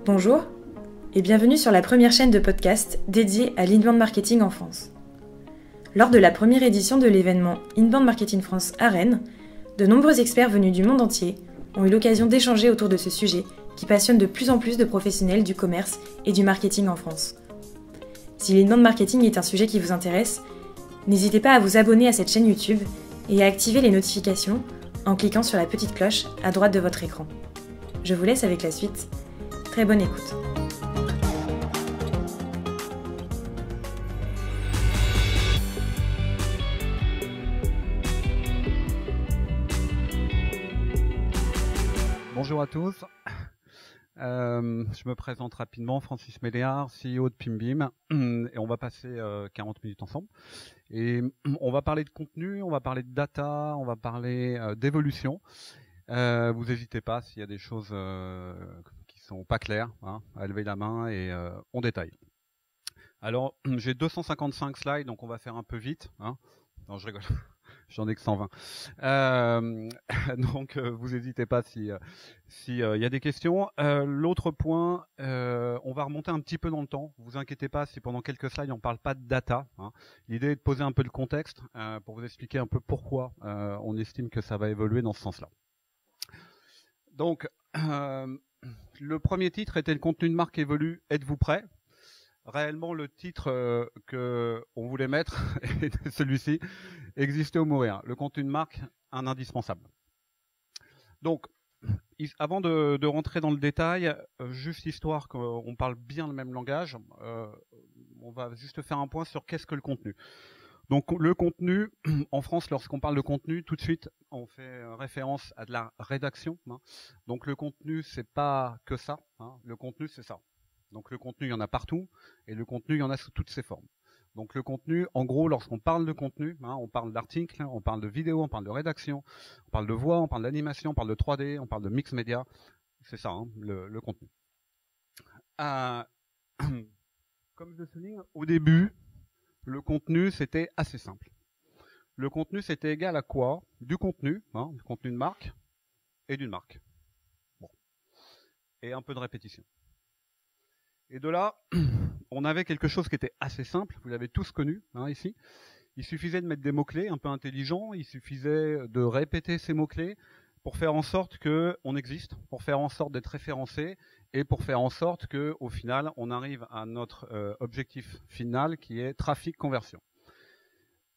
Bonjour et bienvenue sur la première chaîne de podcast dédiée à l'inbound marketing en France. Lors de la première édition de l'événement Inbound Marketing France à Rennes, de nombreux experts venus du monde entier ont eu l'occasion d'échanger autour de ce sujet qui passionne de plus en plus de professionnels du commerce et du marketing en France. Si l'inbound marketing est un sujet qui vous intéresse, n'hésitez pas à vous abonner à cette chaîne YouTube et à activer les notifications en cliquant sur la petite cloche à droite de votre écran. Je vous laisse avec la suite. Très bonne écoute. Bonjour à tous, je me présente rapidement, Francis Méléard, CEO de Pimbim, et on va passer 40 minutes ensemble. Et on va parler de contenu, on va parler de data, on va parler d'évolution. Vous n'hésitez pas s'il y a des choses qui sont pas claires, hein, à lever la main et on détaille. Alors, j'ai 255 slides, donc on va faire un peu vite. Hein. Non, je rigole. J'en ai que 120. Donc, vous n'hésitez pas si y a des questions. L'autre point, on va remonter un petit peu dans le temps. Vous inquiétez pas si pendant quelques slides on parle pas de data. Hein. L'idée est de poser un peu le contexte pour vous expliquer un peu pourquoi on estime que ça va évoluer dans ce sens-là. Donc, le premier titre était le contenu de marque évolue. Êtes-vous prêt ? Réellement, le titre que on voulait mettre, celui-ci, exister ou mourir. Le contenu de marque, un indispensable. Donc, avant de rentrer dans le détail, juste histoire qu'on parle bien le même langage, on va juste faire un point sur qu'est-ce que le contenu. Donc, le contenu, en France, lorsqu'on parle de contenu, tout de suite, on fait référence à de la rédaction. Hein. Donc, le contenu, c'est pas que ça. Hein. Le contenu, c'est ça. Donc le contenu, il y en a partout, et le contenu, il y en a sous toutes ses formes. Donc le contenu, en gros, lorsqu'on parle de contenu, hein, on parle d'articles, on parle de vidéos, on parle de rédaction, on parle de voix, on parle d'animation, on parle de 3D, on parle de mix média. C'est ça, hein, le contenu. Comme je le souligne, au début, le contenu, c'était assez simple. Le contenu, c'était égal à quoi ? Du contenu, hein, du contenu de marque, et d'une marque. Bon. Et un peu de répétition. Et de là, on avait quelque chose qui était assez simple, vous l'avez tous connu hein, ici. Il suffisait de mettre des mots-clés un peu intelligents, il suffisait de répéter ces mots-clés pour faire en sorte qu'on existe, pour faire en sorte d'être référencé et pour faire en sorte qu'au final, on arrive à notre objectif final qui est trafic conversion.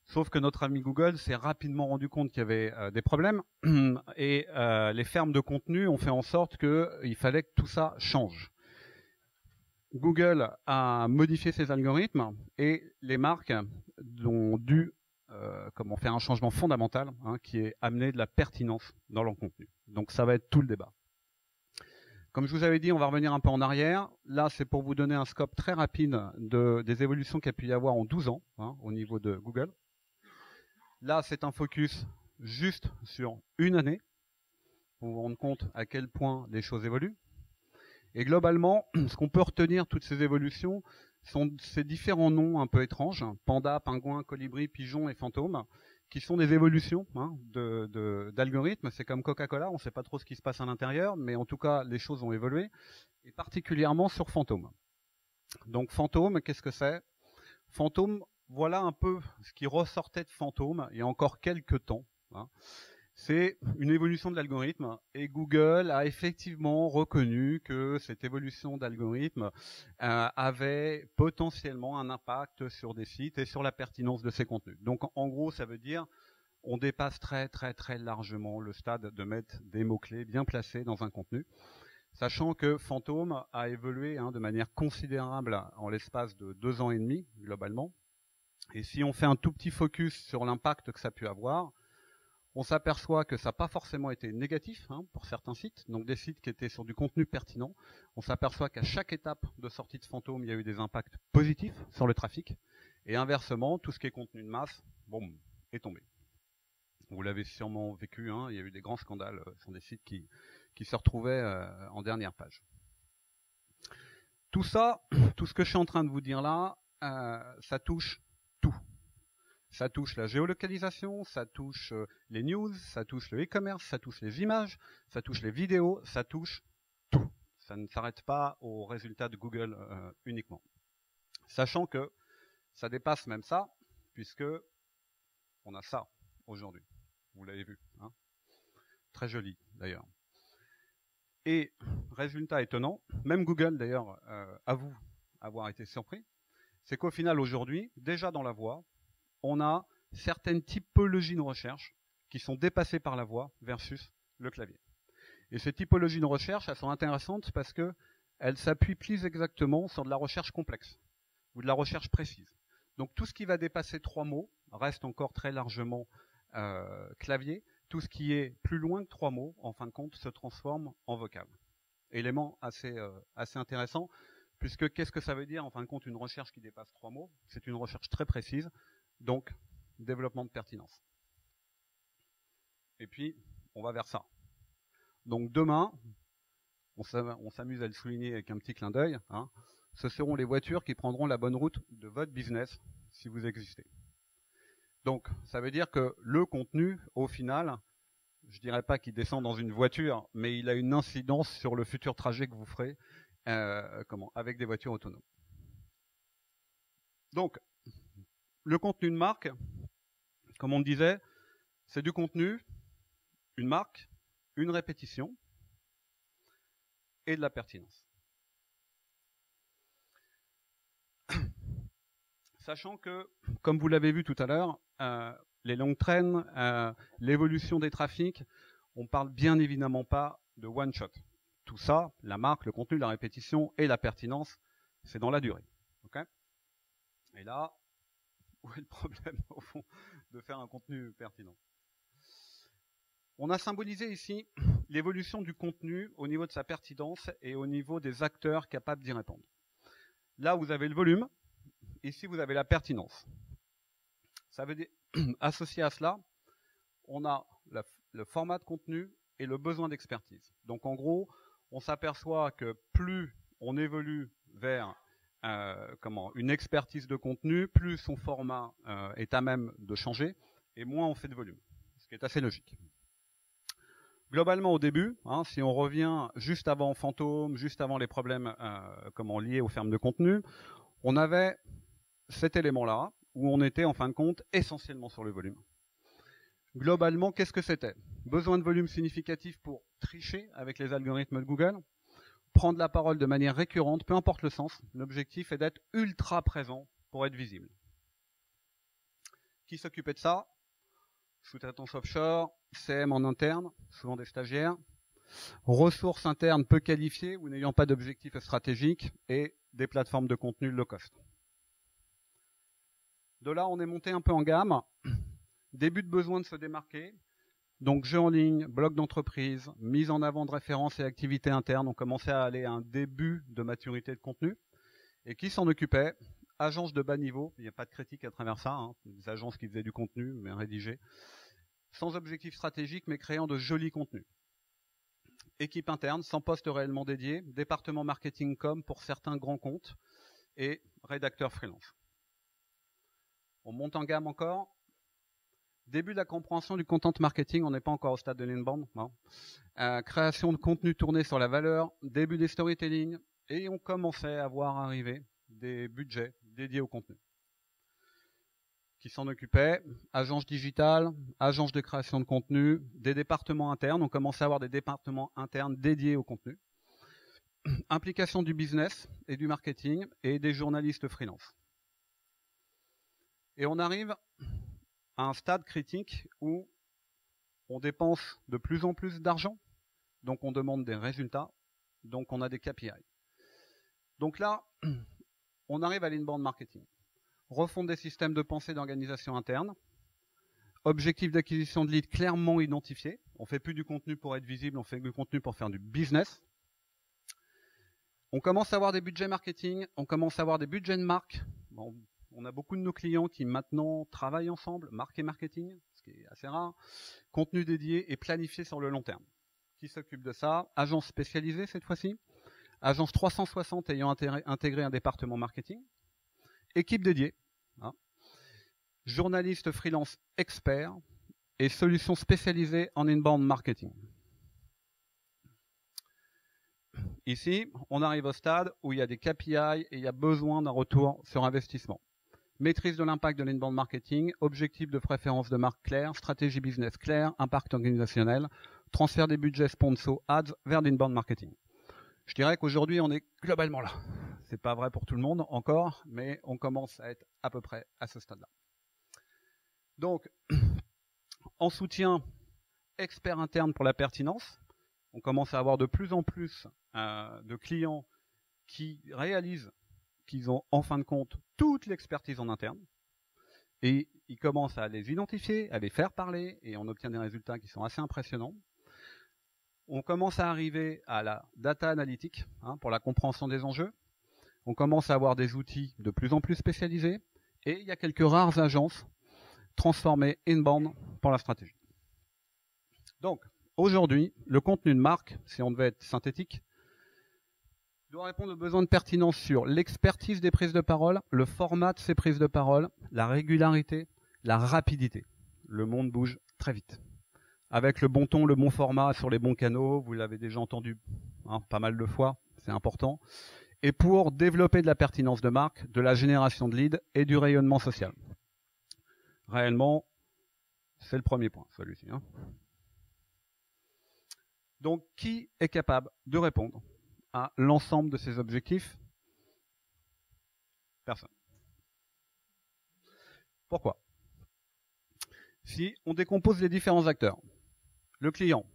Sauf que notre ami Google s'est rapidement rendu compte qu'il y avait des problèmes et les fermes de contenu ont fait en sorte qu'il fallait que tout ça change. Google a modifié ses algorithmes et les marques ont dû faire un changement fondamental hein, qui est amener de la pertinence dans leur contenu. Donc ça va être tout le débat. Comme je vous avais dit, on va revenir un peu en arrière. Là, c'est pour vous donner un scope très rapide des évolutions qu'il y a pu y avoir en 12 ans hein, au niveau de Google. Là, c'est un focus juste sur une année pour vous rendre compte à quel point les choses évoluent. Et globalement, ce qu'on peut retenir toutes ces évolutions sont ces différents noms un peu étranges, panda, pingouin, colibri, pigeon et fantôme, qui sont des évolutions hein, d'algorithmes. C'est comme Coca-Cola, on ne sait pas trop ce qui se passe à l'intérieur, mais en tout cas, les choses ont évolué, et particulièrement sur fantôme. Donc fantôme, qu'est-ce que c'est ? Fantôme, voilà un peu ce qui ressortait de fantôme il y a encore quelques temps. Hein. C'est une évolution de l'algorithme et Google a effectivement reconnu que cette évolution d'algorithme avait potentiellement un impact sur des sites et sur la pertinence de ces contenus. Donc en gros, ça veut dire on dépasse très très très largement le stade de mettre des mots-clés bien placés dans un contenu, sachant que Fantôme a évolué hein, de manière considérable en l'espace de 2 ans et demi globalement. Et si on fait un tout petit focus sur l'impact que ça a pu avoir, on s'aperçoit que ça n'a pas forcément été négatif hein, pour certains sites, donc des sites qui étaient sur du contenu pertinent. On s'aperçoit qu'à chaque étape de sortie de Fantôme, il y a eu des impacts positifs sur le trafic. Et inversement, tout ce qui est contenu de masse, boum, est tombé. Vous l'avez sûrement vécu, hein, il y a eu des grands scandales sur des sites qui se retrouvaient en dernière page. Tout ça, tout ce que je suis en train de vous dire là, ça touche tout. Ça touche la géolocalisation, ça touche les news, ça touche le e-commerce, ça touche les images, ça touche les vidéos, ça touche tout. Ça ne s'arrête pas aux résultats de Google uniquement. Sachant que ça dépasse même ça, puisque on a ça aujourd'hui. Vous l'avez vu, hein, très joli d'ailleurs. Et résultat étonnant, même Google d'ailleurs avoue avoir été surpris, c'est qu'au final aujourd'hui, déjà dans la voix, on a certaines typologies de recherche qui sont dépassées par la voix versus le clavier. Et ces typologies de recherche, elles sont intéressantes parce qu'elles s'appuient plus exactement sur de la recherche complexe ou de la recherche précise. Donc tout ce qui va dépasser 3 mots reste encore très largement clavier. Tout ce qui est plus loin que 3 mots, en fin de compte, se transforme en vocable. Élément assez intéressant, puisque qu'est-ce que ça veut dire, en fin de compte, une recherche qui dépasse 3 mots? C'est une recherche très précise, donc développement de pertinence. Et puis, on va vers ça. Donc demain, on s'amuse à le souligner avec un petit clin d'œil, hein, ce seront les voitures qui prendront la bonne route de votre business, si vous existez. Donc, ça veut dire que le contenu, au final, je dirais pas qu'il descend dans une voiture, mais il a une incidence sur le futur trajet que vous ferez avec des voitures autonomes. Donc, le contenu de marque, comme on le disait, c'est du contenu, une marque, une répétition et de la pertinence. Sachant que, comme vous l'avez vu tout à l'heure, les long trends, l'évolution des trafics, on parle bien évidemment pas de one shot. Tout ça, la marque, le contenu, la répétition et la pertinence, c'est dans la durée. Okay ? Et là, où est le problème au fond de faire un contenu pertinent? On a symbolisé ici l'évolution du contenu au niveau de sa pertinence et au niveau des acteurs capables d'y répondre. Là, vous avez le volume. Ici, vous avez la pertinence. Ça veut dire, associé à cela, on a le format de contenu et le besoin d'expertise. Donc, en gros, on s'aperçoit que plus on évolue vers une expertise de contenu, plus son format est à même de changer, et moins on fait de volume, ce qui est assez logique. Globalement, au début, hein, si on revient juste avant Fantôme, juste avant les problèmes liés aux fermes de contenu, on avait cet élément-là, où on était en fin de compte essentiellement sur le volume. Globalement, qu'est-ce que c'était? Besoin de volume significatif pour tricher avec les algorithmes de Google, prendre la parole de manière récurrente, peu importe le sens, l'objectif est d'être ultra présent pour être visible. Qui s'occupait de ça? Sous-traitance offshore, CM en interne, souvent des stagiaires, ressources internes peu qualifiées ou n'ayant pas d'objectif stratégique, et des plateformes de contenu low cost. De là, on est monté un peu en gamme. Début de besoin de se démarquer. Donc, jeu en ligne, blog d'entreprise, mise en avant de références et activités internes. On commençait à aller à un début de maturité de contenu. Et qui s'en occupait? Agence de bas niveau. Il n'y a pas de critique à travers ça. Hein. Des agences qui faisaient du contenu, mais rédigé. Sans objectif stratégique, mais créant de jolis contenus. Équipe interne, sans poste réellement dédié. Département marketing com pour certains grands comptes. Et rédacteur freelance. On monte en gamme encore. Début de la compréhension du content marketing, on n'est pas encore au stade de l'inbound. Création de contenu tourné sur la valeur, début des storytelling, et on commençait à voir arriver des budgets dédiés au contenu. Qui s'en occupaient? Agence digitale, agence de création de contenu, des départements internes. On commençait à avoir des départements internes dédiés au contenu. Implication du business et du marketing et des journalistes freelance. Et on arrive à un stade critique où on dépense de plus en plus d'argent, donc on demande des résultats, donc on a des KPI. Donc là, on arrive à l'inbound marketing. Refonte des systèmes de pensée d'organisation interne, objectif d'acquisition de leads clairement identifié. On ne fait plus du contenu pour être visible, on fait du contenu pour faire du business. On commence à avoir des budgets marketing, on commence à avoir des budgets de marque. Bon, on a beaucoup de nos clients qui maintenant travaillent ensemble, marque et marketing, ce qui est assez rare. Contenu dédié et planifié sur le long terme. Qui s'occupe de ça? Agence spécialisée cette fois-ci. Agence 360 ayant intégré un département marketing. Équipe dédiée. Hein. Journaliste freelance expert et solutions spécialisées en inbound marketing. Ici, on arrive au stade où il y a des KPI et il y a besoin d'un retour sur investissement. Maîtrise de l'impact de l'inbound marketing, objectif de préférence de marque clair, stratégie business claire, impact organisationnel, transfert des budgets sponsor ads vers l'inbound marketing. Je dirais qu'aujourd'hui, on est globalement là. C'est pas vrai pour tout le monde encore, mais on commence à être à peu près à ce stade-là. Donc, en soutien expert interne pour la pertinence, on commence à avoir de plus en plus de clients qui réalisent qu'ils ont en fin de compte toute l'expertise en interne et ils commencent à les identifier, à les faire parler et on obtient des résultats qui sont assez impressionnants. On commence à arriver à la data analytique pour la compréhension des enjeux. On commence à avoir des outils de plus en plus spécialisés et il y a quelques rares agences transformées inbound pour la stratégie. Donc, aujourd'hui, le contenu de marque, si on devait être synthétique, doit répondre aux besoins de pertinence sur l'expertise des prises de parole, le format de ces prises de parole, la régularité, la rapidité. Le monde bouge très vite. Avec le bon ton, le bon format sur les bons canaux, vous l'avez déjà entendu pas mal de fois, c'est important. Et pour développer de la pertinence de marque, de la génération de leads et du rayonnement social. Réellement, c'est le premier point, celui-ci. Donc, qui est capable de répondre à l'ensemble de ces objectifs? Personne. Pourquoi? Si on décompose les différents acteurs, le client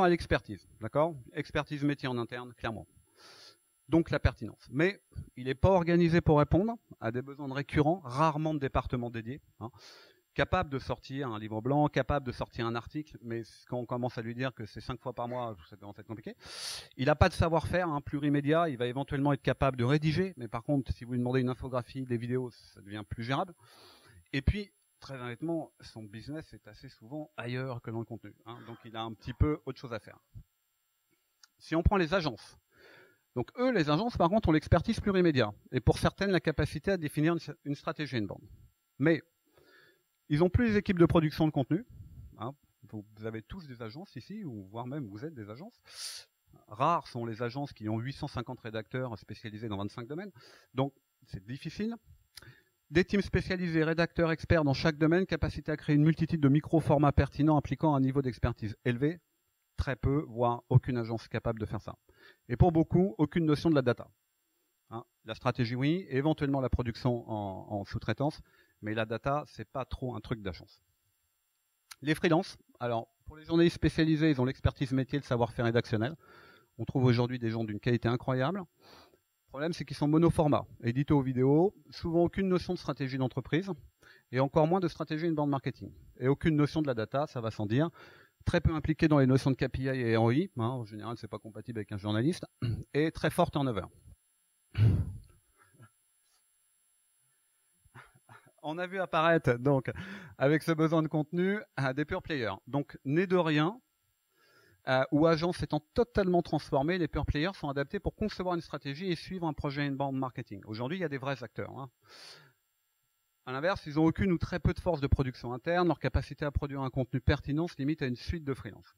a l'expertise, d'accord? Expertise métier en interne, clairement. Donc la pertinence. Mais il n'est pas organisé pour répondre à des besoins de récurrents, rarement de départements dédiés. Capable de sortir un livre blanc, capable de sortir un article, mais quand on commence à lui dire que c'est 5 fois par mois, ça commence à être compliqué. Il n'a pas de savoir-faire plurimédia, il va éventuellement être capable de rédiger, mais par contre, si vous lui demandez une infographie, des vidéos, ça devient plus gérable. Et puis, très honnêtement, son business est assez souvent ailleurs que dans le contenu. Donc il a un petit peu autre chose à faire. Si on prend les agences, donc eux, les agences, par contre, ont l'expertise plurimédia, et pour certaines, la capacité à définir une stratégie inbound. Mais ils n'ont plus les équipes de production de contenu. Vous avez tous des agences ici, ou voire même vous êtes des agences. Rares sont les agences qui ont 850 rédacteurs spécialisés dans 25 domaines. Donc, c'est difficile. Des teams spécialisés, rédacteurs, experts dans chaque domaine, capacité à créer une multitude de micro-formats pertinents impliquant un niveau d'expertise élevé. Très peu, voire aucune agence capable de faire ça. Et pour beaucoup, aucune notion de la data. La stratégie, oui, et éventuellement la production en sous-traitance, mais la data, c'est pas trop un truc d'agence. Les freelances, alors pour les journalistes spécialisés, ils ont l'expertise métier, le savoir-faire rédactionnel. On trouve aujourd'hui des gens d'une qualité incroyable. Le problème, c'est qu'ils sont monoformats, édito vidéo, souvent aucune notion de stratégie d'entreprise, et encore moins de stratégie inbound marketing. Et aucune notion de la data, ça va sans dire. Très peu impliqués dans les notions de KPI et ROI, en général, c'est pas compatible avec un journaliste, et très fort turnover. On a vu apparaître, donc, avec ce besoin de contenu, des pure players. Donc, nés de rien, ou agences étant totalement transformées, les pure players sont adaptés pour concevoir une stratégie et suivre un projet inbound marketing. Aujourd'hui, il y a des vrais acteurs. À l'inverse, ils n'ont aucune ou très peu de force de production interne. Leur capacité à produire un contenu pertinent se limite à une suite de freelance.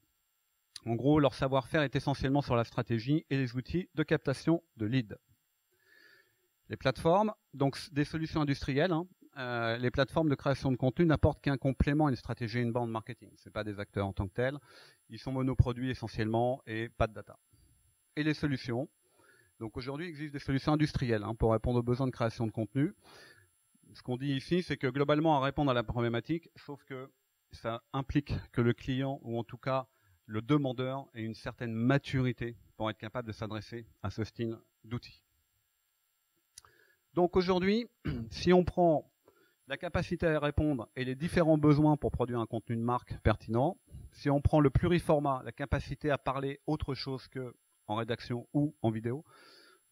En gros, leur savoir-faire est essentiellement sur la stratégie et les outils de captation de leads. Les plateformes, donc des solutions industrielles, les plateformes de création de contenu n'apportent qu'un complément à une stratégie inbound marketing. Ce n'est pas des acteurs en tant que tels. Ils sont monoproduits essentiellement et pas de data. Et les solutions. Donc aujourd'hui, il existe des solutions industrielles pour répondre aux besoins de création de contenu. Ce qu'on dit ici, c'est que globalement, à répondre à la problématique, sauf que ça implique que le client, ou en tout cas le demandeur, ait une certaine maturité pour être capable de s'adresser à ce style d'outils. Donc aujourd'hui, si on prend la capacité à répondre et les différents besoins pour produire un contenu de marque pertinent, si on prend le pluriformat, la capacité à parler autre chose que en rédaction ou en vidéo,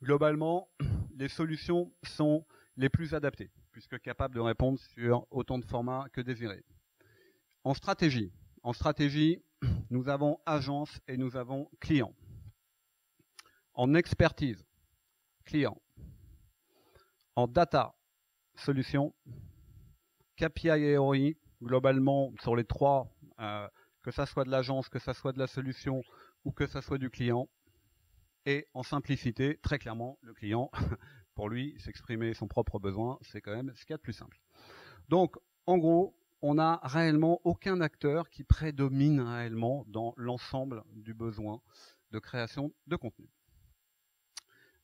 globalement, les solutions sont les plus adaptées, puisque capables de répondre sur autant de formats que désirés. En stratégie, nous avons agence et nous avons client. En expertise, client. En data, solution. KPI et ROI, globalement, sur les trois, que ça soit de l'agence, que ça soit de la solution ou que ça soit du client. Et en simplicité, très clairement, le client, pour lui, s'exprimer son propre besoin, c'est quand même ce qu'il y a de plus simple. Donc, en gros, on n'a réellement aucun acteur qui prédomine réellement dans l'ensemble du besoin de création de contenu.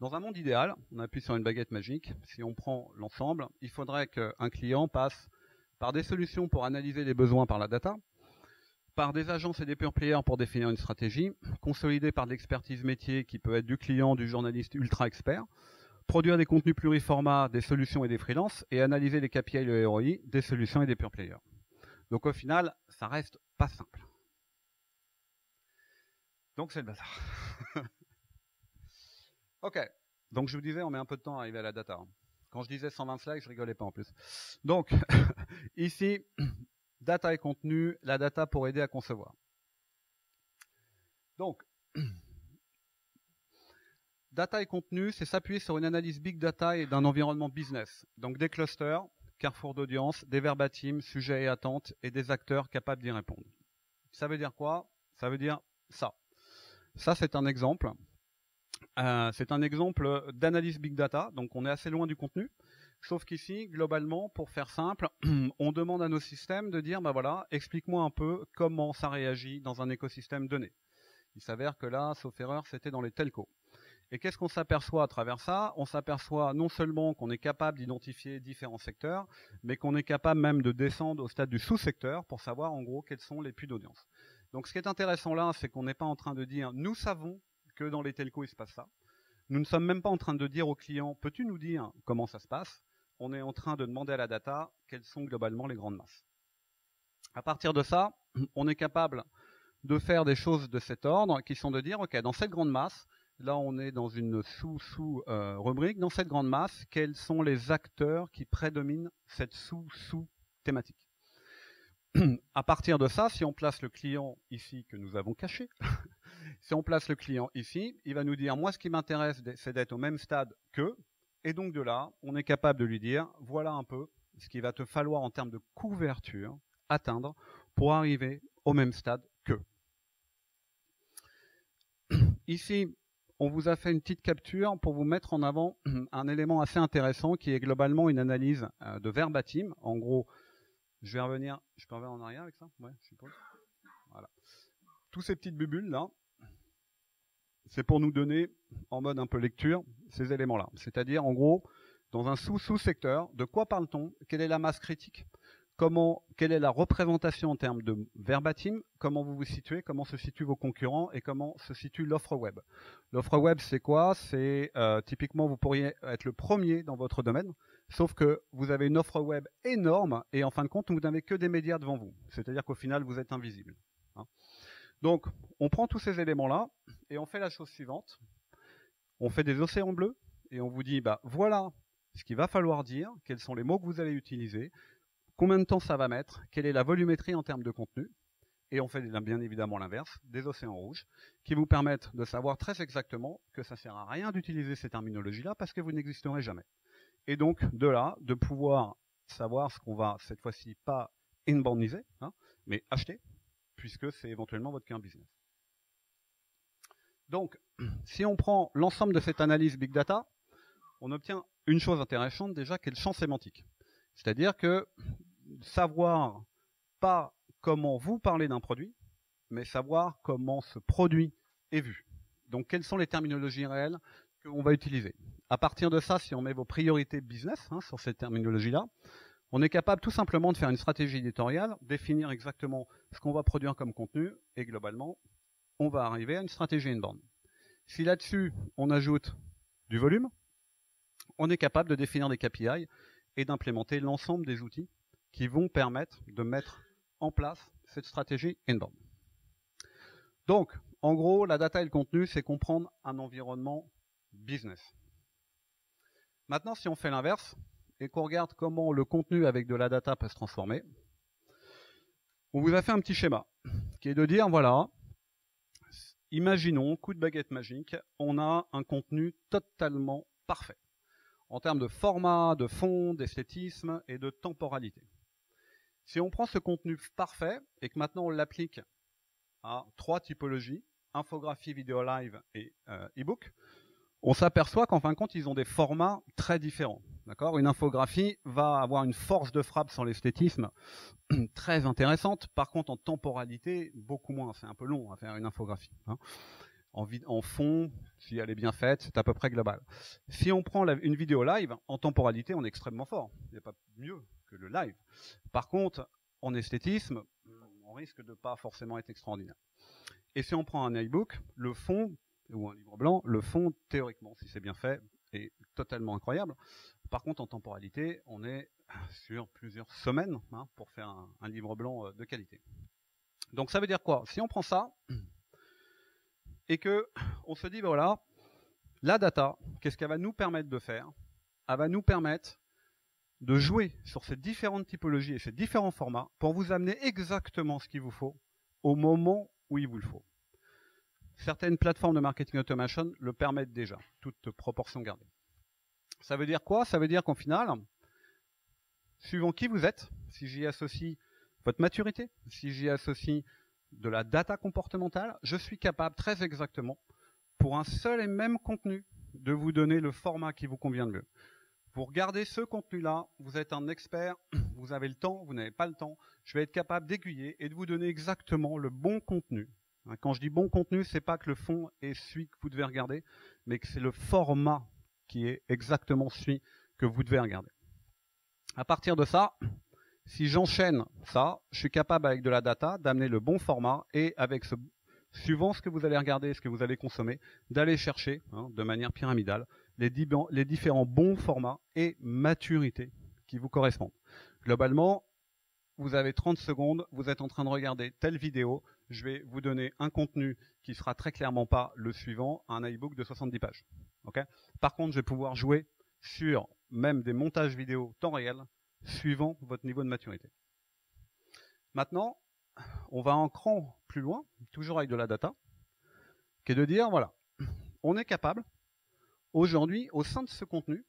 Dans un monde idéal, on appuie sur une baguette magique, si on prend l'ensemble, il faudrait qu'un client passe par des solutions pour analyser les besoins par la data, par des agences et des pure players pour définir une stratégie, consolidé par de l'expertise métier qui peut être du client, du journaliste ultra expert, produire des contenus pluriformats, des solutions et des freelances, et analyser les KPI et le ROI des solutions et des pure players. Donc au final, ça reste pas simple. Donc c'est le bazar. Ok, donc je vous disais, on met un peu de temps à arriver à la data. Quand je disais 120 slides, je rigolais pas en plus. Donc, ici, data et contenu, la data pour aider à concevoir. Donc, data et contenu, c'est s'appuyer sur une analyse big data et d'un environnement business. Donc des clusters, carrefour d'audience, des verbatim, sujets et attentes, et des acteurs capables d'y répondre. Ça veut dire quoi? Ça veut dire ça. Ça, c'est un exemple. C'est un exemple d'analyse big data, donc on est assez loin du contenu. Sauf qu'ici, globalement, pour faire simple, on demande à nos systèmes de dire, bah voilà, explique-moi un peu comment ça réagit dans un écosystème donné. Il s'avère que là, sauf erreur, c'était dans les telcos. Et qu'est-ce qu'on s'aperçoit à travers ça? On s'aperçoit non seulement qu'on est capable d'identifier différents secteurs, mais qu'on est capable même de descendre au stade du sous-secteur pour savoir en gros quels sont les puits d'audience. Donc ce qui est intéressant là, c'est qu'on n'est pas en train de dire, nous savons que dans les telcos il se passe ça. Nous ne sommes même pas en train de dire au client, peux-tu nous dire comment ça se passe? On est en train de demander à la data quelles sont globalement les grandes masses. À partir de ça, on est capable de faire des choses de cet ordre qui sont de dire, ok, dans cette grande masse, là on est dans une sous-rubrique, dans cette grande masse, quels sont les acteurs qui prédominent cette sous-thématique? À partir de ça, si on place le client ici que nous avons caché, si on place le client ici, il va nous dire, moi ce qui m'intéresse, c'est d'être au même stade que, et donc de là, on est capable de lui dire, voilà un peu ce qu'il va te falloir en termes de couverture atteindre pour arriver au même stade que. Ici, on vous a fait une petite capture pour vous mettre en avant un élément assez intéressant qui est globalement une analyse de verbatim. En gros, je vais revenir, je peux revenir en arrière avec ça? Ouais, je suppose. Voilà. Tous ces petites bulles là, c'est pour nous donner, en mode un peu lecture, ces éléments-là. C'est-à-dire, en gros, dans un sous-secteur, de quoi parle-t-on? Quelle est la masse critique? Quelle est la représentation en termes de verbatim? Comment vous vous situez? Comment se situent vos concurrents? Et comment se situe l'offre web? L'offre web, c'est quoi? C'est typiquement, vous pourriez être le premier dans votre domaine, sauf que vous avez une offre web énorme et en fin de compte, vous n'avez que des médias devant vous. C'est-à-dire qu'au final, vous êtes invisible. Hein. Donc, on prend tous ces éléments-là et on fait la chose suivante. On fait des océans bleus et on vous dit, bah voilà ce qu'il va falloir dire, quels sont les mots que vous allez utiliser, combien de temps ça va mettre, quelle est la volumétrie en termes de contenu, et on fait bien évidemment l'inverse, des océans rouges, qui vous permettent de savoir très exactement que ça ne sert à rien d'utiliser ces terminologies-là parce que vous n'existerez jamais. Et donc, de là, de pouvoir savoir ce qu'on va, cette fois-ci, pas inboundiser, hein, mais acheter, puisque c'est éventuellement votre cœur business. Donc, si on prend l'ensemble de cette analyse Big Data, on obtient une chose intéressante déjà, qui est le champ sémantique. C'est-à-dire que savoir pas comment vous parlez d'un produit, mais savoir comment ce produit est vu. Donc, quelles sont les terminologies réelles qu'on va utiliser. À partir de ça, si on met vos priorités business sur cette terminologie-là, on est capable tout simplement de faire une stratégie éditoriale, définir exactement ce qu'on va produire comme contenu, et globalement, on va arriver à une stratégie inbound. Si là-dessus, on ajoute du volume, on est capable de définir des KPI et d'implémenter l'ensemble des outils qui vont permettre de mettre en place cette stratégie inbound. Donc, en gros, la data et le contenu, c'est comprendre un environnement business. Maintenant, si on fait l'inverse, et qu'on regarde comment le contenu avec de la data peut se transformer, on vous a fait un petit schéma, qui est de dire, voilà, imaginons, coup de baguette magique, on a un contenu totalement parfait, en termes de format, de fond, d'esthétisme et de temporalité. Si on prend ce contenu parfait, et que maintenant on l'applique à 3 typologies, infographie, vidéo live et e-book, on s'aperçoit qu'en fin de compte, ils ont des formats très différents. D'accord ? Une infographie va avoir une force de frappe sur l'esthétisme très intéressante. Par contre, en temporalité, beaucoup moins. C'est un peu long à faire une infographie. Hein. En fond, si elle est bien faite, c'est à peu près global. Si on prend une vidéo live, en temporalité, on est extrêmement fort. Il n'y a pas mieux que le live. Par contre, en esthétisme, on risque de pas forcément être extraordinaire. Et si on prend un e-book, le fond, ou un livre blanc, le fond, théoriquement, si c'est bien fait, est totalement incroyable. Par contre, en temporalité, on est sur plusieurs semaines pour faire un livre blanc de qualité. Donc ça veut dire quoi ? Si on prend ça, et que on se dit, ben voilà, la data, qu'est-ce qu'elle va nous permettre de faire ? Elle va nous permettre de jouer sur ces différentes typologies et ces différents formats pour vous amener exactement ce qu'il vous faut au moment où il vous le faut. Certaines plateformes de marketing automation le permettent déjà, toute proportion gardée. Ça veut dire quoi ? Ça veut dire qu'en final, suivant qui vous êtes, si j'y associe votre maturité, si j'y associe de la data comportementale, je suis capable très exactement, pour un seul et même contenu, de vous donner le format qui vous convient le mieux. Vous regardez ce contenu-là, vous êtes un expert, vous avez le temps, vous n'avez pas le temps, je vais être capable d'aiguiller et de vous donner exactement le bon contenu. Quand je dis bon contenu, c'est pas que le fond est celui que vous devez regarder, mais que c'est le format qui est exactement celui que vous devez regarder. À partir de ça, si j'enchaîne ça, je suis capable avec de la data d'amener le bon format et avec suivant ce que vous allez regarder, ce que vous allez consommer, d'aller chercher de manière pyramidale les différents bons formats et maturités qui vous correspondent. Globalement, vous avez 30 secondes, vous êtes en train de regarder telle vidéo, je vais vous donner un contenu qui sera très clairement pas le suivant, un e-book de 70 pages. Okay ? Par contre, je vais pouvoir jouer sur même des montages vidéo temps réel, suivant votre niveau de maturité. Maintenant, on va un cran plus loin, toujours avec de la data, qui est de dire, voilà, on est capable, aujourd'hui, au sein de ce contenu,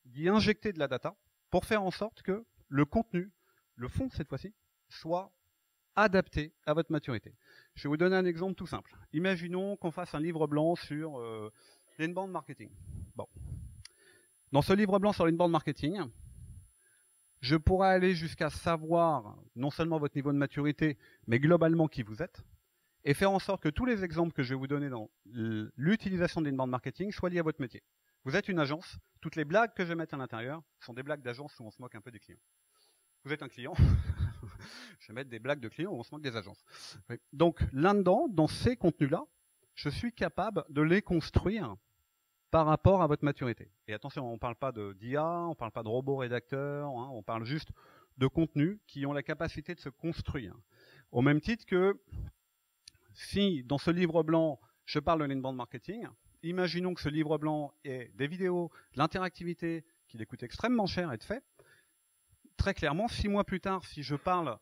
d'y injecter de la data pour faire en sorte que le contenu, le fond cette fois-ci, soit adapté à votre maturité. Je vais vous donner un exemple tout simple. Imaginons qu'on fasse un livre blanc sur l'inbound marketing. Bon. Dans ce livre blanc sur l'inbound marketing, je pourrais aller jusqu'à savoir non seulement votre niveau de maturité, mais globalement qui vous êtes, et faire en sorte que tous les exemples que je vais vous donner dans l'utilisation de l'inbound marketing soient liés à votre métier. Vous êtes une agence, toutes les blagues que je vais mettre à l'intérieur sont des blagues d'agence où on se moque un peu des clients. Vous êtes un client, je vais mettre des blagues de clients où on se moque des agences. Donc là-dedans, dans ces contenus-là, je suis capable de les construire par rapport à votre maturité. Et attention, on ne parle pas d'IA, on ne parle pas de robots rédacteurs, on parle juste de contenus qui ont la capacité de se construire. Au même titre que si dans ce livre blanc, je parle de l'inbound marketing, imaginons que ce livre blanc ait des vidéos, de l'interactivité, qui les coûte extrêmement cher à être fait. Très clairement, 6 mois plus tard, si je parle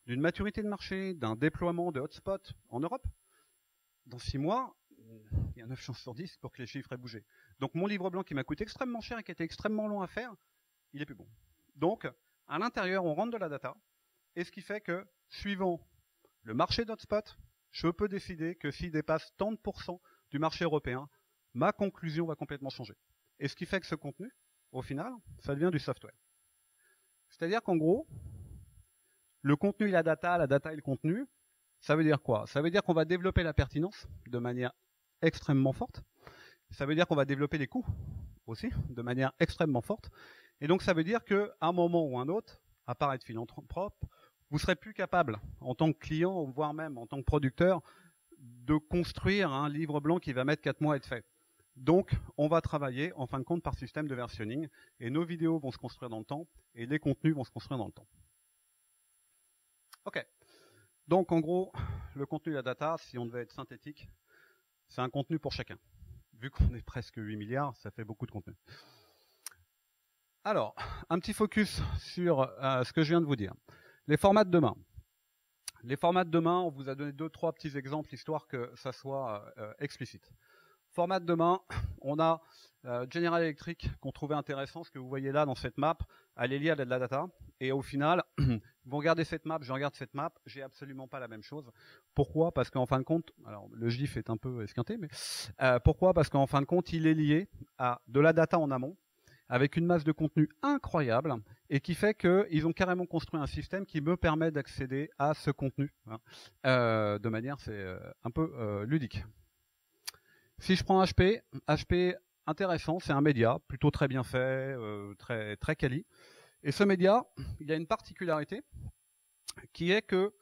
d'une maturité de marché, d'un déploiement de hotspot en Europe, dans 6 mois, il y a 9 chances sur 10 pour que les chiffres aient bougé. Donc mon livre blanc qui m'a coûté extrêmement cher et qui était extrêmement long à faire, il est plus bon. Donc, à l'intérieur, on rentre de la data, et ce qui fait que, suivant le marché d'hotspot, je peux décider que s'il dépasse tant de pourcents du marché européen, ma conclusion va complètement changer. Et ce qui fait que ce contenu, au final, ça devient du software. C'est-à-dire qu'en gros, le contenu et la data et le contenu, ça veut dire quoi ? Ça veut dire qu'on va développer la pertinence de manière extrêmement forte. Ça veut dire qu'on va développer les coûts aussi de manière extrêmement forte. Et donc ça veut dire qu'à un moment ou un autre, à part être philanthrope, vous serez plus capable, en tant que client, voire même en tant que producteur, de construire un livre blanc qui va mettre 4 mois à être fait. Donc, on va travailler, en fin de compte, par système de versionning, et nos vidéos vont se construire dans le temps, et les contenus vont se construire dans le temps. Ok. Donc, en gros, le contenu et la data, si on devait être synthétique, c'est un contenu pour chacun. Vu qu'on est presque 8 milliards, ça fait beaucoup de contenu. Alors, un petit focus sur ce que je viens de vous dire. Les formats de demain. Les formats de demain, on vous a donné 2-3 petits exemples, histoire que ça soit explicite. Format de demain, on a General Electric qu'on trouvait intéressant, ce que vous voyez là dans cette map, elle est liée à de la data, et au final, vous regardez cette map, je regarde cette map, j'ai absolument pas la même chose. Pourquoi? Parce qu'en fin de compte, alors le GIF est un peu esquinté, mais pourquoi? Parce qu'en fin de compte, il est lié à de la data en amont, avec une masse de contenu incroyable, et qui fait qu'ils ont carrément construit un système qui me permet d'accéder à ce contenu, de manière, c'est un peu ludique. Si je prends HP intéressant, c'est un média plutôt très bien fait, très très quali. Et ce média, il a une particularité qui est que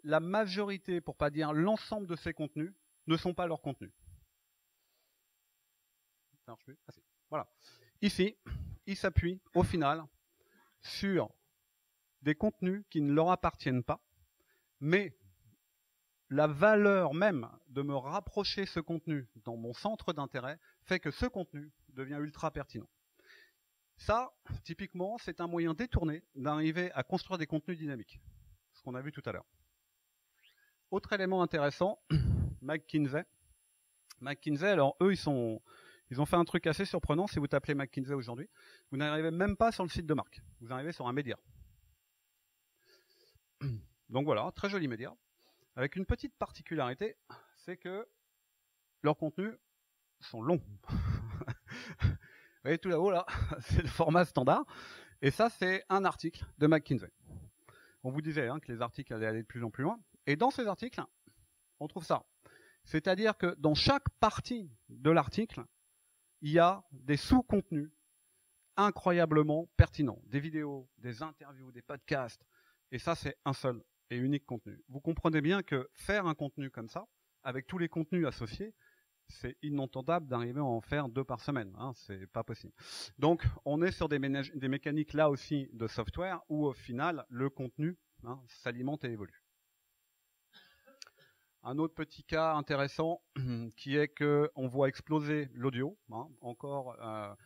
la majorité, pour pas dire l'ensemble de ces contenus, ne sont pas leurs contenus. Voilà. Ici, il s'appuie au final sur des contenus qui ne leur appartiennent pas, mais la valeur même de me rapprocher ce contenu dans mon centre d'intérêt fait que ce contenu devient ultra pertinent. Ça, typiquement, c'est un moyen détourné d'arriver à construire des contenus dynamiques, ce qu'on a vu tout à l'heure. Autre élément intéressant, McKinsey. McKinsey, alors eux, ils ont fait un truc assez surprenant. Si vous tapez McKinsey aujourd'hui, vous n'arrivez même pas sur le site de marque. Vous arrivez sur un média. Donc voilà, très joli média. Avec une petite particularité, c'est que leurs contenus sont longs. Vous voyez tout là-haut, là, c'est le format standard. Et ça, c'est un article de McKinsey. On vous disait que les articles allaient aller de plus en plus loin. Et dans ces articles, on trouve ça. C'est-à-dire que dans chaque partie de l'article, il y a des sous-contenus incroyablement pertinents. Des vidéos, des interviews, des podcasts. Et ça, c'est un seul et unique contenu. Vous comprenez bien que faire un contenu comme ça, avec tous les contenus associés, c'est inentendable d'arriver à en faire 2 par semaine. C'est pas possible. Donc, on est sur des mécaniques là aussi de software où au final, le contenu s'alimente et évolue. Un autre petit cas intéressant qui est que on voit exploser l'audio. Encore un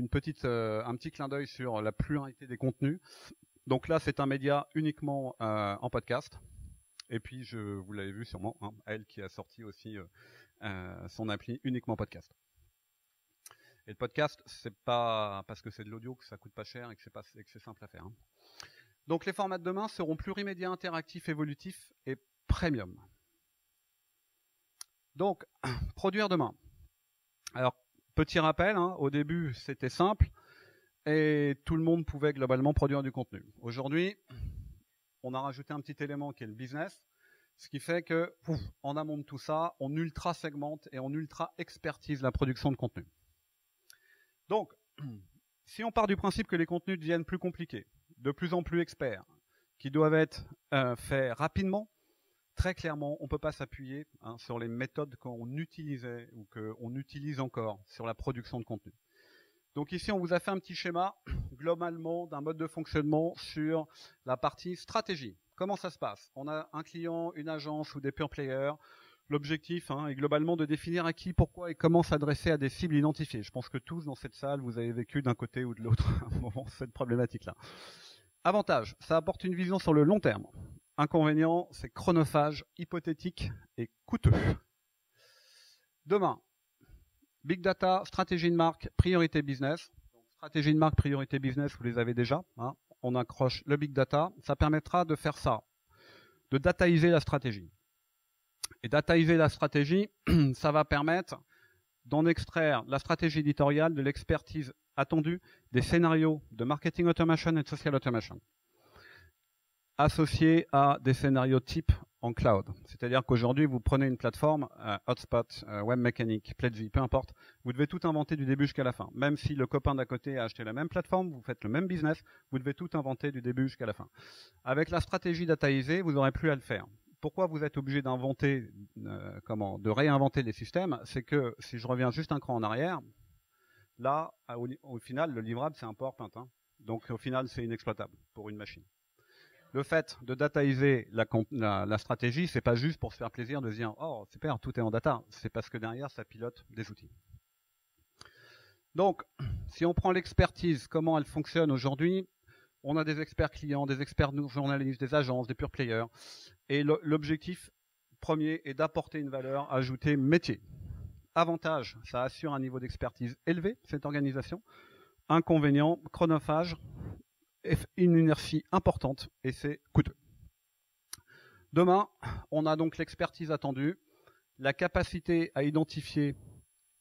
petit clin d'œil sur la pluralité des contenus. Donc là, c'est un média uniquement en podcast. Et puis, vous l'avez vu sûrement, elle qui a sorti aussi son appli uniquement podcast. Et le podcast, c'est pas parce que c'est de l'audio que ça coûte pas cher et que c'est simple à faire. Donc les formats de demain seront plurimédia, interactifs, évolutifs et premium. Donc, produire demain. Alors, petit rappel, au début, c'était simple et tout le monde pouvait globalement produire du contenu. Aujourd'hui, on a rajouté un petit élément qui est le business, ce qui fait que, en amont de tout ça, on ultra-segmente et on ultra-expertise la production de contenu. Donc, si on part du principe que les contenus deviennent plus compliqués, de plus en plus experts, qui doivent être faits rapidement, très clairement, on ne peut pas s'appuyer sur les méthodes qu'on utilisait ou qu'on utilise encore sur la production de contenu. Donc ici, on vous a fait un petit schéma, globalement, d'un mode de fonctionnement sur la partie stratégie. Comment ça se passe? On a un client, une agence ou des pure players. L'objectif est globalement de définir à qui, pourquoi et comment s'adresser à des cibles identifiées. Je pense que tous dans cette salle, vous avez vécu d'un côté ou de l'autre à un moment cette problématique-là. Avantage, ça apporte une vision sur le long terme. Inconvénient, c'est chronophage, hypothétique et coûteux. Demain, Big Data, stratégie de marque, priorité business. Donc, stratégie de marque, priorité business, vous les avez déjà. On accroche le Big Data. Ça permettra de faire ça, de dataiser la stratégie. Et dataiser la stratégie, ça va permettre d'en extraire la stratégie éditoriale, de l'expertise attendue, des scénarios de marketing automation et de social automation, associés à des scénarios type en cloud. C'est-à-dire qu'aujourd'hui, vous prenez une plateforme, Hotspot, Webmecanic, Pledgy, peu importe, vous devez tout inventer du début jusqu'à la fin. Même si le copain d'à côté a acheté la même plateforme, vous faites le même business, vous devez tout inventer du début jusqu'à la fin. Avec la stratégie dataisée, vous n'aurez plus à le faire. Pourquoi vous êtes obligé d'inventer, de réinventer les systèmes? C'est que, si je reviens juste un cran en arrière, là, au final, le livrable, c'est un PowerPoint. Donc, au final, c'est inexploitable pour une machine. Le fait de dataiser la stratégie, c'est pas juste pour se faire plaisir de se dire « Oh, super, tout est en data ». C'est parce que derrière, ça pilote des outils. Donc, si on prend l'expertise, comment elle fonctionne aujourd'hui, on a des experts clients, des experts journalistes, des agences, des pure players. Et l'objectif premier est d'apporter une valeur ajoutée métier. Avantage, ça assure un niveau d'expertise élevé, cette organisation. Inconvénient, chronophage une inertie importante et c'est coûteux. Demain, on a donc l'expertise attendue, la capacité à identifier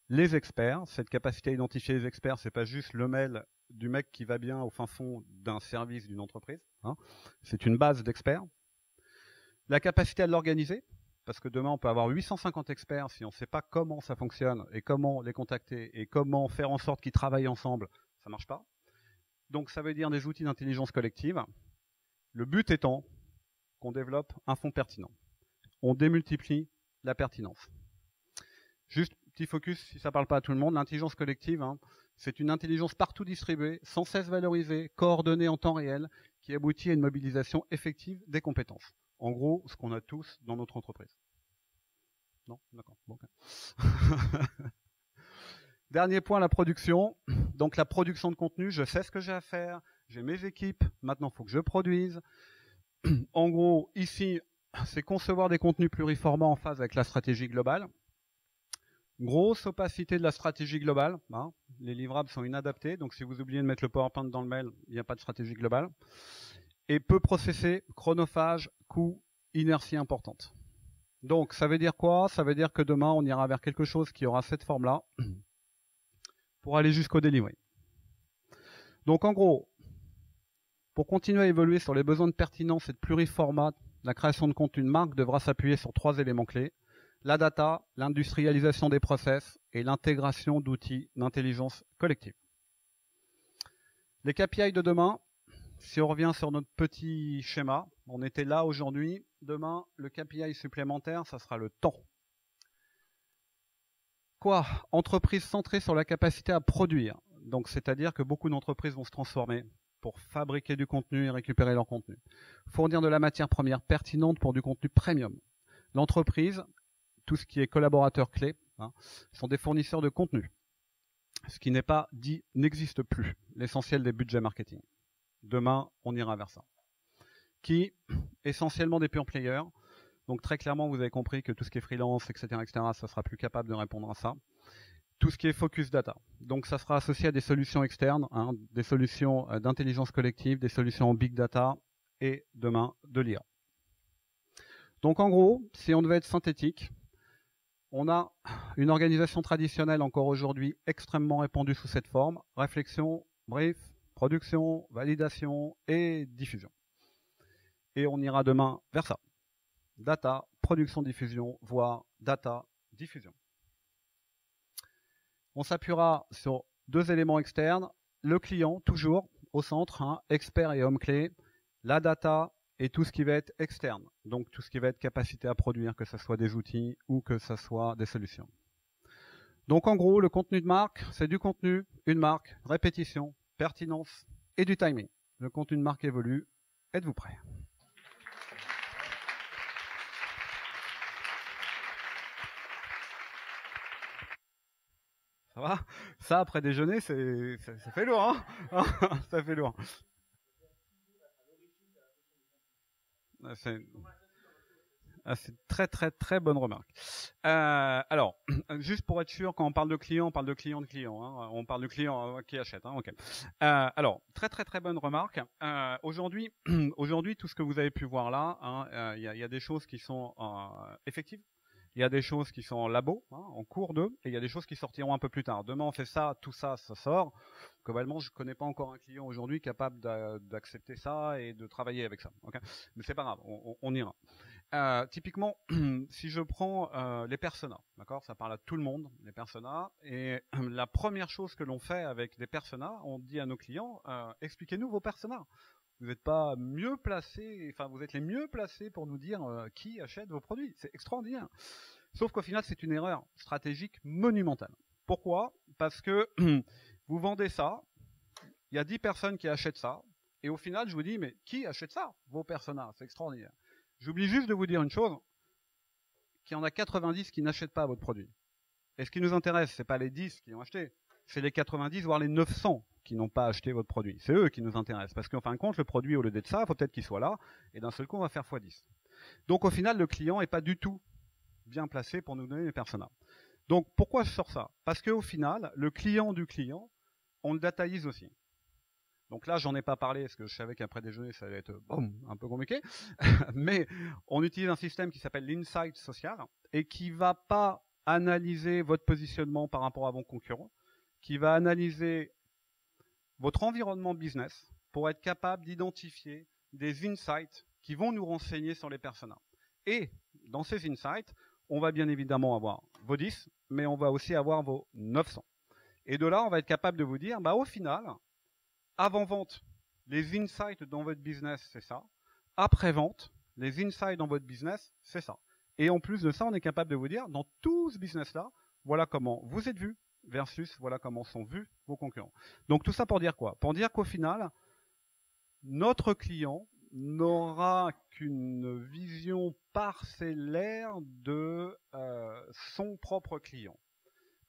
les experts. Cette capacité à identifier les experts, c'est pas juste le mail du mec qui va bien au fin fond d'un service d'une entreprise, hein. C'est une base d'experts. La capacité à l'organiser, parce que demain on peut avoir 850 experts, si on ne sait pas comment ça fonctionne et comment les contacter et comment faire en sorte qu'ils travaillent ensemble, ça ne marche pas. Donc ça veut dire des outils d'intelligence collective. Le but étant qu'on développe un fonds pertinent. On démultiplie la pertinence. Juste petit focus, si ça ne parle pas à tout le monde, l'intelligence collective, hein, c'est une intelligence partout distribuée, sans cesse valorisée, coordonnée en temps réel, qui aboutit à une mobilisation effective des compétences. En gros, ce qu'on a tous dans notre entreprise. Non? D'accord. Bon, okay. Dernier point, la production. Donc la production de contenu, je sais ce que j'ai à faire, j'ai mes équipes, maintenant il faut que je produise. En gros, ici, c'est concevoir des contenus pluriformants en phase avec la stratégie globale. Grosse opacité de la stratégie globale, hein. Les livrables sont inadaptés, donc si vous oubliez de mettre le PowerPoint dans le mail, il n'y a pas de stratégie globale. Et peu processé, chronophage, coût, inertie importante. Donc ça veut dire quoi? Ça veut dire que demain on ira vers quelque chose qui aura cette forme-là pour aller jusqu'au delivery. Donc en gros, pour continuer à évoluer sur les besoins de pertinence et de pluriformat, la création de contenu de marque devra s'appuyer sur 3 éléments clés. La data, l'industrialisation des process et l'intégration d'outils d'intelligence collective. Les KPI de demain, si on revient sur notre petit schéma, on était là aujourd'hui, demain le KPI supplémentaire, ça sera le temps. Quoi? Entreprise centrée sur la capacité à produire. Donc c'est-à-dire que beaucoup d'entreprises vont se transformer pour fabriquer du contenu et récupérer leur contenu. Fournir de la matière première pertinente pour du contenu premium. L'entreprise, tout ce qui est collaborateurs clés, hein, sont des fournisseurs de contenu. Ce qui n'est pas dit n'existe plus, l'essentiel des budgets marketing. Demain, on ira vers ça. Qui, essentiellement des pure players. Donc très clairement, vous avez compris que tout ce qui est freelance, etc., ça sera plus capable de répondre à ça. Tout ce qui est focus data. Donc ça sera associé à des solutions externes, hein, des solutions d'intelligence collective, des solutions en big data et demain de l'IA. Donc en gros, si on devait être synthétique, on a une organisation traditionnelle encore aujourd'hui extrêmement répandue sous cette forme. Réflexion, brief, production, validation et diffusion. Et on ira demain vers ça. Data, production, diffusion, voire data, diffusion. On s'appuiera sur 2 éléments externes. Le client, toujours au centre, hein, expert et homme clé. La data et tout ce qui va être externe. Donc tout ce qui va être capacité à produire, que ce soit des outils ou que ce soit des solutions. Donc en gros, le contenu de marque, c'est du contenu, une marque, répétition, pertinence et du timing. Le contenu de marque évolue. Êtes-vous prêts? Ça va? Ça, après déjeuner, ça fait lourd, hein? Ça fait lourd. C'est très très très bonne remarque. Alors, juste pour être sûr, quand on parle de client, on parle de client de client. Hein, on parle de client qui achète. Hein, ok. Alors, très très très bonne remarque. Aujourd'hui, tout ce que vous avez pu voir là, hein, y a des choses qui sont effectives. Il y a des choses qui sont en labo, hein, en cours d'eux, et il y a des choses qui sortiront un peu plus tard. Demain, on fait ça, tout ça, ça sort. Globalement, je ne connais pas encore un client aujourd'hui capable d'accepter ça et de travailler avec ça. Okay, mais c'est pas grave, on ira. Typiquement, si je prends les personas, d'accord, ça parle à tout le monde, les personas, et la première chose que l'on fait avec des personas, on dit à nos clients, expliquez-nous vos personas. Vous n'êtes pas mieux placés, enfin vous êtes les mieux placés pour nous dire qui achète vos produits. C'est extraordinaire. Sauf qu'au final, c'est une erreur stratégique monumentale. Pourquoi? Parce que vous vendez ça, il y a 10 personnes qui achètent ça, et au final, je vous dis, mais qui achète ça? Vos personas, c'est extraordinaire. J'oublie juste de vous dire une chose, qu'il y en a 90 qui n'achètent pas votre produit. Et ce qui nous intéresse, c'est pas les 10 qui ont acheté, c'est les 90, voire les 900 qui n'ont pas acheté votre produit. C'est eux qui nous intéressent. Parce qu'en fin de compte, le produit, au lieu d'être ça, il faut peut-être qu'il soit là, et d'un seul coup, on va faire x10. Donc au final, le client n'est pas du tout bien placé pour nous donner les personas. Donc pourquoi je sors ça? Parce qu'au final, le client du client, on le dataise aussi. Donc là, j'en ai pas parlé parce que je savais qu'après déjeuner, ça allait être un peu compliqué. Mais on utilise un système qui s'appelle l'insight social et qui va pas analyser votre positionnement par rapport à vos concurrents, qui va analyser votre environnement business pour être capable d'identifier des insights qui vont nous renseigner sur les personas. Et dans ces insights, on va bien évidemment avoir vos 10, mais on va aussi avoir vos 900. Et de là, on va être capable de vous dire, au final, avant-vente, les insights dans votre business, c'est ça. Après-vente, les insights dans votre business, c'est ça. Et en plus de ça, on est capable de vous dire, dans tout ce business-là, voilà comment vous êtes vu versus voilà comment sont vus vos concurrents. Donc tout ça pour dire quoi? Pour dire qu'au final, notre client n'aura qu'une vision parcellaire de son propre client.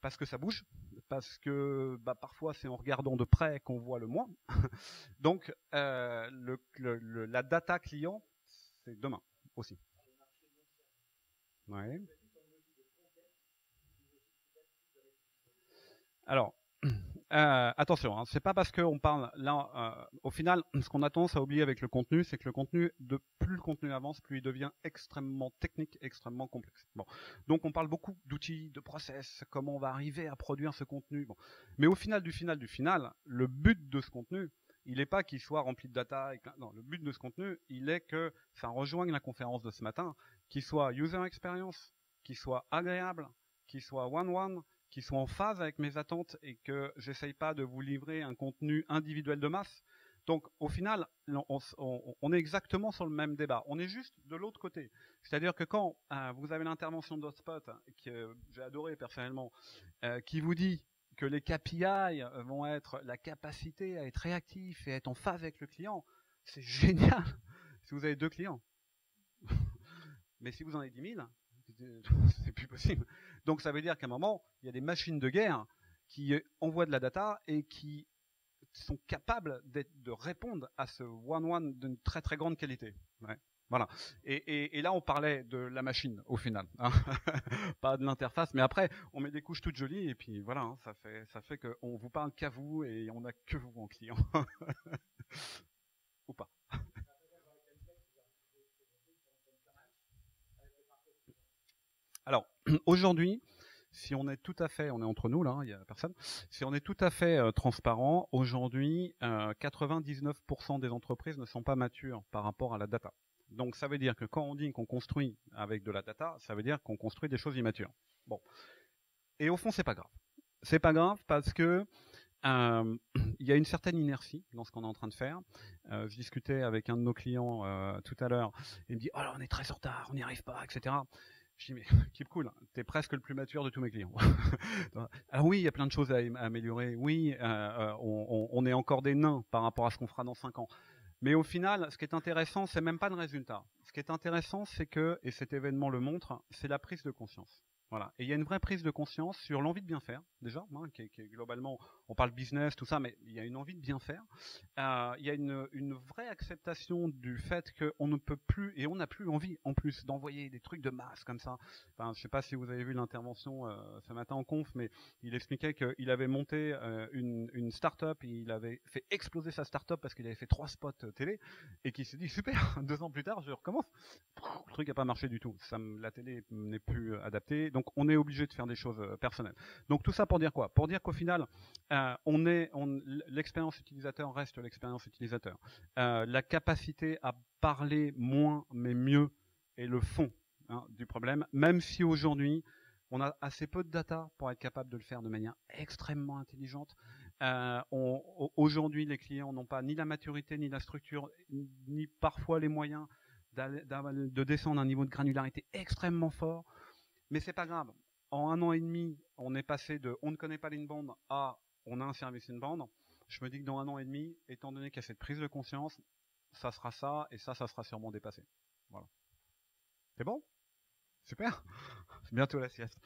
Parce que ça bouge, parce que parfois c'est en regardant de près qu'on voit le moins. Donc la data client, c'est demain aussi. Ouais. Alors, attention, c'est pas parce qu'on parle là, au final, ce qu'on a tendance à oublier avec le contenu, c'est que le contenu, plus le contenu avance, plus il devient extrêmement technique, extrêmement complexe. Bon, donc on parle beaucoup d'outils, de process, comment on va arriver à produire ce contenu. Bon, mais au final, le but de ce contenu, il n'est pas qu'il soit rempli de data. Non, le but de ce contenu, il est que ça rejoigne la conférence de ce matin, qu'il soit user experience, qu'il soit agréable, qu'il soit one-one, qui soit en phase avec mes attentes et que j'essaye pas de vous livrer un contenu individuel de masse. Donc au final, on est exactement sur le même débat. On est juste de l'autre côté. C'est-à-dire que quand vous avez l'intervention d'Hotspot, que j'ai adoré personnellement, qui vous dit que les KPI vont être la capacité à être réactif et être en phase avec le client, c'est génial si vous avez 2 clients. Mais si vous en avez 10 000, c'est plus possible. Donc ça veut dire qu'à un moment, il y a des machines de guerre qui envoient de la data et qui sont capables de répondre à ce one-one d'une très très grande qualité. Ouais. Voilà. Et là, on parlait de la machine au final, hein. Pas de l'interface. Mais après, on met des couches toutes jolies et puis voilà, hein, ça fait qu'on vous parle qu'à vous et on n'a que vous en client. Ou pas. Alors, aujourd'hui, si on est tout à fait, on est entre nous là, il n'y a personne, si on est tout à fait transparent, aujourd'hui, 99% des entreprises ne sont pas matures par rapport à la data. Donc ça veut dire que quand on dit qu'on construit avec de la data, ça veut dire qu'on construit des choses immatures. Bon. Et au fond, c'est pas grave. C'est pas grave parce que il y a une certaine inertie dans ce qu'on est en train de faire. Je discutais avec un de nos clients tout à l'heure, il me dit « Oh là, on est très en retard, on n'y arrive pas, etc. » Je dis, mais keep cool, t'es presque le plus mature de tous mes clients. Alors oui, il y a plein de choses à améliorer. Oui, on est encore des nains par rapport à ce qu'on fera dans 5 ans. Mais au final, ce qui est intéressant, c'est même pas le résultat. Ce qui est intéressant, c'est que, et cet événement le montre, c'est la prise de conscience. Voilà. Et il y a une vraie prise de conscience sur l'envie de bien faire, déjà, hein, qui est globalement, on parle business, tout ça, mais il y a une envie de bien faire. Il y a une vraie acceptation du fait qu'on ne peut plus, et on n'a plus envie, en plus, d'envoyer des trucs de masse comme ça. Enfin, je sais pas si vous avez vu l'intervention ce matin en conf, mais il expliquait qu'il avait monté une start-up, il avait fait exploser sa start-up parce qu'il avait fait 3 spots télé, et qu'il s'est dit, super, 2 ans plus tard, je recommence. Le truc n'a pas marché du tout. La télé n'est plus adaptée. Donc on est obligé de faire des choses personnelles. Donc tout ça pour dire quoi? Pour dire qu'au final, l'expérience utilisateur reste l'expérience utilisateur. La capacité à parler moins mais mieux est le fond du problème, même si aujourd'hui on a assez peu de data pour être capable de le faire de manière extrêmement intelligente. Aujourd'hui, les clients n'ont pas ni la maturité, ni la structure, ni parfois les moyens de descendre à un niveau de granularité extrêmement fort. Mais c'est pas grave. En 1 an et demi, on est passé de on ne connaît pas l'inbound à on a un service inbound. Je me dis que dans 1 an et demi, étant donné qu'il y a cette prise de conscience, ça sera ça et ça sera sûrement dépassé. Voilà. C'est bon? Super. C'est bientôt la sieste.